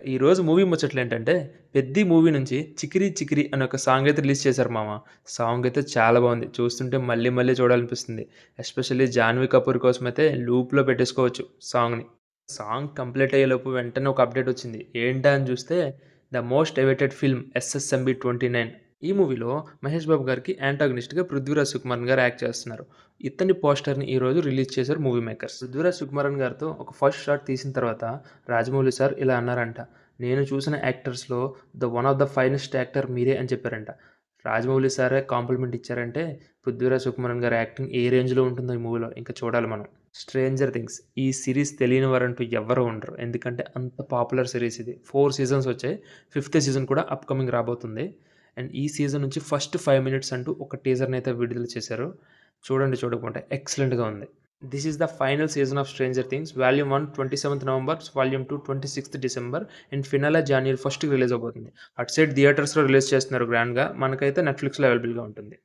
ఈరోజు movie ముచ్చట్లేంటంటే, 'Peddi' movie నుంచి 'చికిరి చికిరి' అనే ఒక సాంగ్ అయితే రిలీజ్ చేశారు మామ. సాంగ్ అయితే చాలా బావుంది. చూస్తుంటే మళ్ళీ మళ్ళీ చూడాలనిపిస్తుంది. ఎస్పెషల్లీ 'జాన్వీ కపూర్' కోసమైతే లూప్‌లో పెట్టేసుకోవచ్చు సాంగ్‌ని. సాంగ్ కంప్లీట్ అయ్యేలోపు వెంటనే ఒక అప్డేట్ వచ్చింది. ఏంటా అని చూస్తే 'ద మోస్ట్ అవైటెడ్ ఫిల్మ్ ఎస్ఎస్ఎంబీ 29' ఈ మూవీలో మహేష్ బాబు గారికి యాంటాగనిస్ట్‌గా 'పృథ్వీరాజ్ సుకుమారన్' గారు యాక్ట్ చేస్తున్నారు. ఇతని పోస్టర్‌ని ఈరోజు రిలీజ్ చేశారు మూవీ మేకర్స్. 'పృథ్వీరాజ్ సుకుమారన్' గారితో ఒక ఫస్ట్ షాట్ తీసిన తర్వాత రాజమౌళి సార్ ఇలా అన్నారంట. "నేను చూసిన యాక్టర్స్‌లో one of the finest actor మీరే" అని చెప్పారంట. రాజమౌళి సారే కాంప్లిమెంట్ ఇచ్చారంటే 'పృథ్వీరాజ్ సుకుమారన్' గారి యాక్టింగ్ ఏ రేంజ్‌లో ఉంటుందో ఈ మూవీలో ఇంక చూడాలి మనం. 'స్ట్రేంజర్ థింగ్స్' ఈ సీరీస్ తెలియని వారంటూ ఎవ్వరు ఉండరు. ఎందుకంటే అంత పాపులర్ సీరీస్ ఇది. 4 సీజన్స్ వచ్చాయి. ఫిఫ్త్ సీజన్ కూడా అప్‌కమింగ్ రాబోతుంది. అండ్ ఈ సీజన్ నుంచి ఫస్ట్ 5 మినిట్స్ అంటూ ఒక టీజర్‌నైతే విడుదల చేశారు. చూడండి చూడకపోతే ఎక్సలెంట్‌గా ఉంది. This is the final season of 'Stranger Things' volume 1 27థ్ నవంబర్, వాల్యూమ్ 2 26థ్ డిసెంబర్ అండ్ ఫినాలే జాన్యురీ 1కి రిలీజ్ అవబోతుంది. అటు సైడ్ థియేటర్స్‌లో రిలీజ్ చేస్తున్నారు గ్రాండ్‌గా. మనకైతే నెట్‌ఫ్లిక్స్‌లో అవైలబుల్‌గా ఉంటుంది.